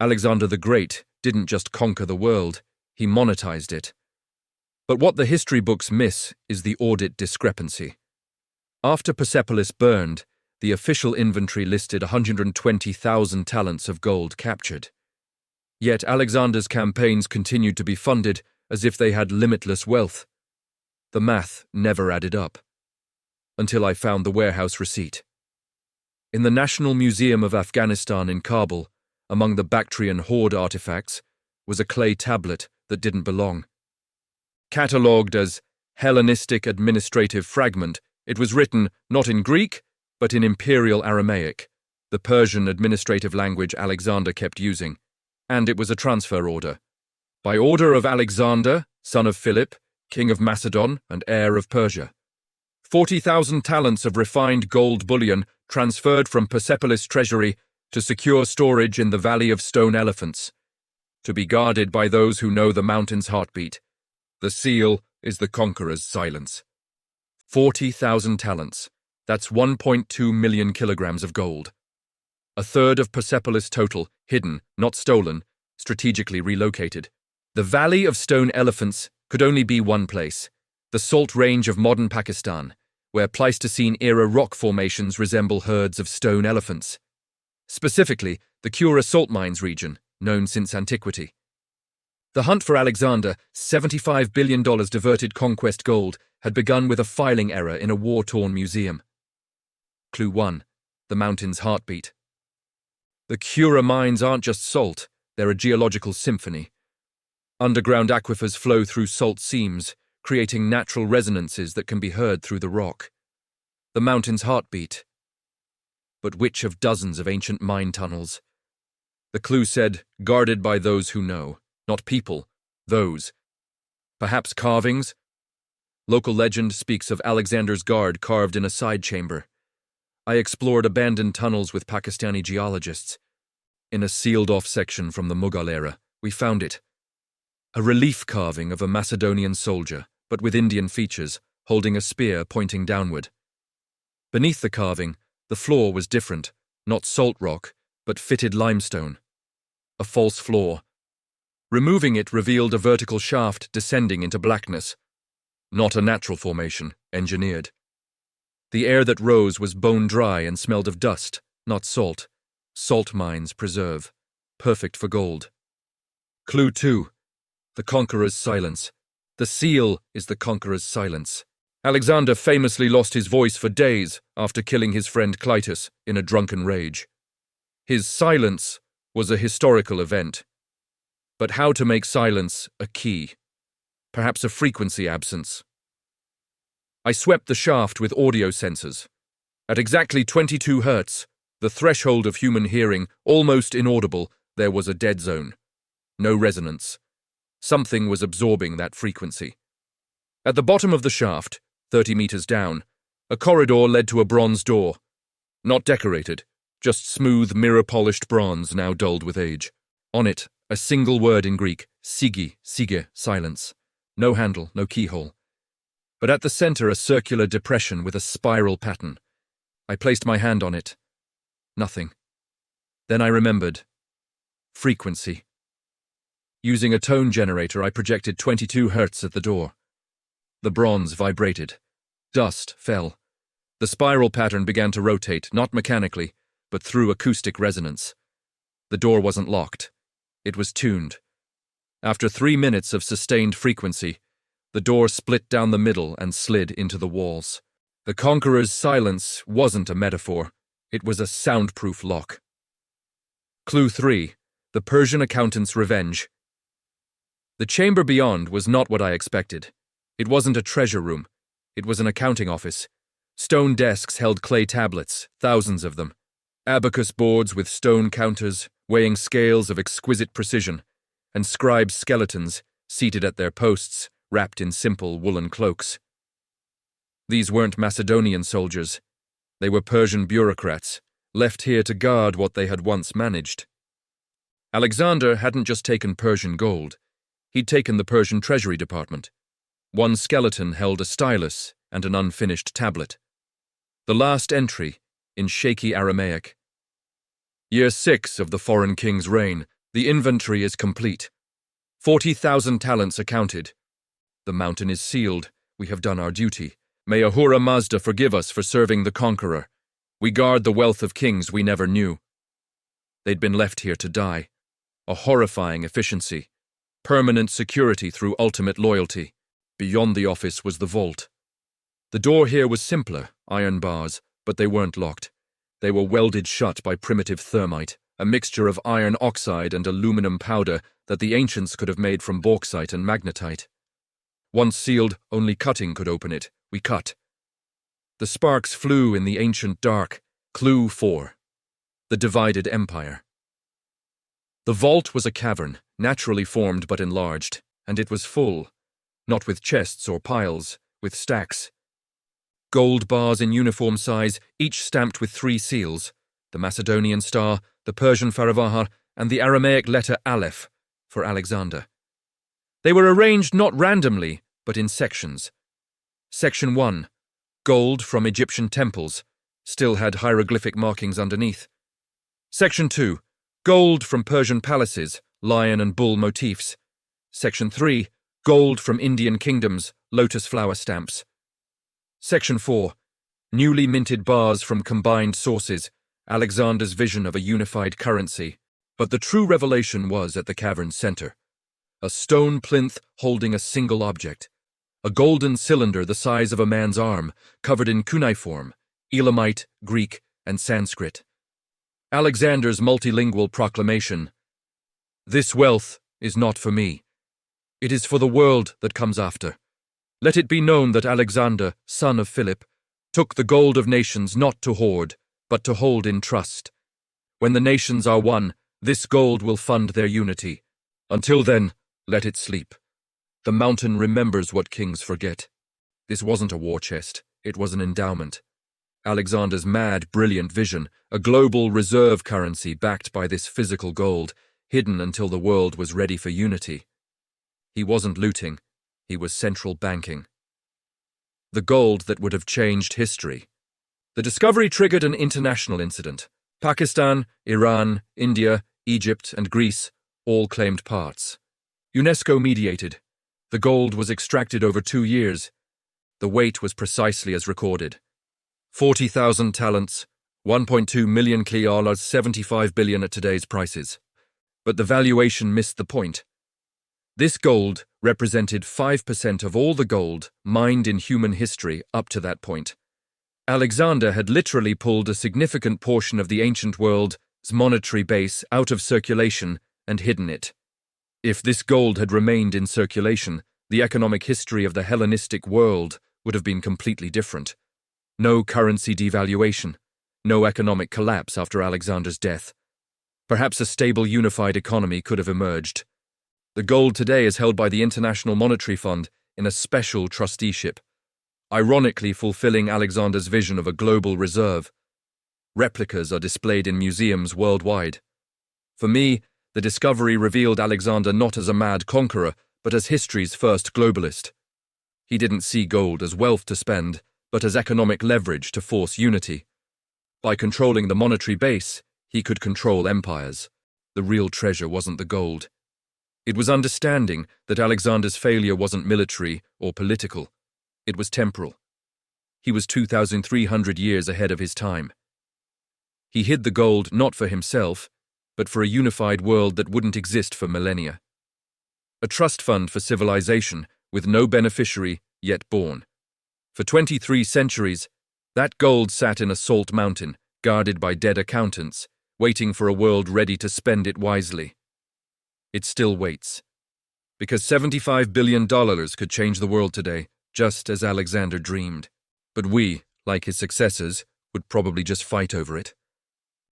Alexander the Great didn't just conquer the world, he monetized it. But what the history books miss is the audit discrepancy. After Persepolis burned, the official inventory listed 120,000 talents of gold captured. Yet Alexander's campaigns continued to be funded as if they had limitless wealth. The math never added up. Until I found the warehouse receipt. In the National Museum of Afghanistan in Kabul, among the Bactrian hoard artifacts, was a clay tablet that didn't belong. Catalogued as Hellenistic administrative fragment, it was written not in Greek, but in Imperial Aramaic, the Persian administrative language Alexander kept using, and it was a transfer order. By order of Alexander, son of Philip, king of Macedon and heir of Persia. 40,000 talents of refined gold bullion transferred from Persepolis treasury to secure storage in the Valley of Stone Elephants, to be guarded by those who know the mountain's heartbeat. The seal is the conqueror's silence. 40,000 talents. That's 1.2 million kilograms of gold. A third of Persepolis total, hidden, not stolen, strategically relocated. The Valley of Stone Elephants could only be one place, the Salt Range of modern Pakistan, where Pleistocene-era rock formations resemble herds of stone elephants. Specifically, the Kura salt mines region, known since antiquity. The hunt for Alexander, $75 billion diverted conquest gold, had begun with a filing error in a war-torn museum. Clue 1. The mountain's heartbeat. The Kura mines aren't just salt, they're a geological symphony. Underground aquifers flow through salt seams, creating natural resonances that can be heard through the rock. The mountain's heartbeat. But which of dozens of ancient mine tunnels? The clue said, guarded by those who know, not people, those. Perhaps carvings? Local legend speaks of Alexander's guard carved in a side chamber. I explored abandoned tunnels with Pakistani geologists. In a sealed-off section from the Mughal era, we found it. A relief carving of a Macedonian soldier, but with Indian features, holding a spear pointing downward. Beneath the carving, the floor was different, not salt rock, but fitted limestone. A false floor. Removing it revealed a vertical shaft descending into blackness. Not a natural formation, engineered. The air that rose was bone-dry and smelled of dust, not salt. Salt mines preserve. Perfect for gold. Clue 2. The conqueror's silence. The seal is the conqueror's silence. Alexander famously lost his voice for days after killing his friend Clytus in a drunken rage. His silence was a historical event. But how to make silence a key? Perhaps a frequency absence. I swept the shaft with audio sensors. At exactly 22 hertz, the threshold of human hearing, almost inaudible, there was a dead zone. No resonance. Something was absorbing that frequency. At the bottom of the shaft, 30 meters down, a corridor led to a bronze door. Not decorated, just smooth, mirror-polished bronze now dulled with age. On it, a single word in Greek, Saqi, sige, silence. No handle, no keyhole. But at the center, a circular depression with a spiral pattern. I placed my hand on it. Nothing. Then I remembered. Frequency. Using a tone generator, I projected 22 hertz at the door. The bronze vibrated. Dust fell. The spiral pattern began to rotate, not mechanically, but through acoustic resonance. The door wasn't locked. It was tuned. After 3 minutes of sustained frequency, the door split down the middle and slid into the walls. The conqueror's silence wasn't a metaphor. It was a soundproof lock. Clue 3. The Persian accountant's revenge. The chamber beyond was not what I expected. It wasn't a treasure room. It was an accounting office. Stone desks held clay tablets, thousands of them. Abacus boards with stone counters, weighing scales of exquisite precision, and scribes' skeletons, seated at their posts, wrapped in simple woolen cloaks. These weren't Macedonian soldiers. They were Persian bureaucrats, left here to guard what they had once managed. Alexander hadn't just taken Persian gold. He'd taken the Persian Treasury Department. One skeleton held a stylus and an unfinished tablet. The last entry, in shaky Aramaic. Year 6 of the foreign king's reign, The inventory is complete. 40,000 talents accounted. The mountain is sealed. We have done our duty. May Ahura Mazda forgive us for serving the conqueror. We guard the wealth of kings we never knew. They'd been left here to die. A horrifying efficiency. Permanent security through ultimate loyalty. Beyond the office was the vault. The door here was simpler, iron bars, but they weren't locked. They were welded shut by primitive thermite, a mixture of iron oxide and aluminum powder that the ancients could have made from bauxite and magnetite. Once sealed, only cutting could open it. We cut. The sparks flew in the ancient dark. Clue 4. The divided empire. The vault was a cavern, naturally formed but enlarged, and it was full, not with chests or piles, with stacks. Gold bars in uniform size, each stamped with 3 seals, the Macedonian star, the Persian Faravahar, and the Aramaic letter Aleph, for Alexander. They were arranged not randomly, but in sections. Section 1, gold from Egyptian temples, still had hieroglyphic markings underneath. Section 2, gold from Persian palaces, lion and bull motifs. Section 3, gold from Indian kingdoms, lotus flower stamps. Section 4, newly minted bars from combined sources, Alexander's vision of a unified currency. But the true revelation was at the cavern's center. A stone plinth holding a single object. A golden cylinder the size of a man's arm, covered in cuneiform, Elamite, Greek, and Sanskrit. Alexander's multilingual proclamation: "This wealth is not for me. It is for the world that comes after. Let it be known that Alexander, son of Philip, took the gold of nations not to hoard, but to hold in trust. When the nations are one, this gold will fund their unity. Until then, let it sleep. The mountain remembers what kings forget." This wasn't a war chest, it was an endowment. Alexander's mad, brilliant vision, a global reserve currency backed by this physical gold, hidden until the world was ready for unity. He wasn't looting, he was central banking. The gold that would have changed history. The discovery triggered an international incident. Pakistan, Iran, India, Egypt, and Greece all claimed parts. UNESCO mediated. The gold was extracted over 2 years. The weight was precisely as recorded. 40,000 talents, 1.2 million kliar, 75 billion at today's prices. But the valuation missed the point. This gold represented 5% of all the gold mined in human history up to that point. Alexander had literally pulled a significant portion of the ancient world's monetary base out of circulation and hidden it. If this gold had remained in circulation, the economic history of the Hellenistic world would have been completely different. No currency devaluation, no economic collapse after Alexander's death. Perhaps a stable unified economy could have emerged. The gold today is held by the International Monetary Fund in a special trusteeship, ironically fulfilling Alexander's vision of a global reserve. Replicas are displayed in museums worldwide. For me, the discovery revealed Alexander not as a mad conqueror, but as history's first globalist. He didn't see gold as wealth to spend, but as economic leverage to force unity. By controlling the monetary base, he could control empires. The real treasure wasn't the gold. It was understanding that Alexander's failure wasn't military or political. It was temporal. He was 2,300 years ahead of his time. He hid the gold not for himself, but for a unified world that wouldn't exist for millennia. A trust fund for civilization, with no beneficiary yet born. For 23 centuries, that gold sat in a salt mountain, guarded by dead accountants, waiting for a world ready to spend it wisely. It still waits. Because $75 billion could change the world today, just as Alexander dreamed. But we, like his successors, would probably just fight over it.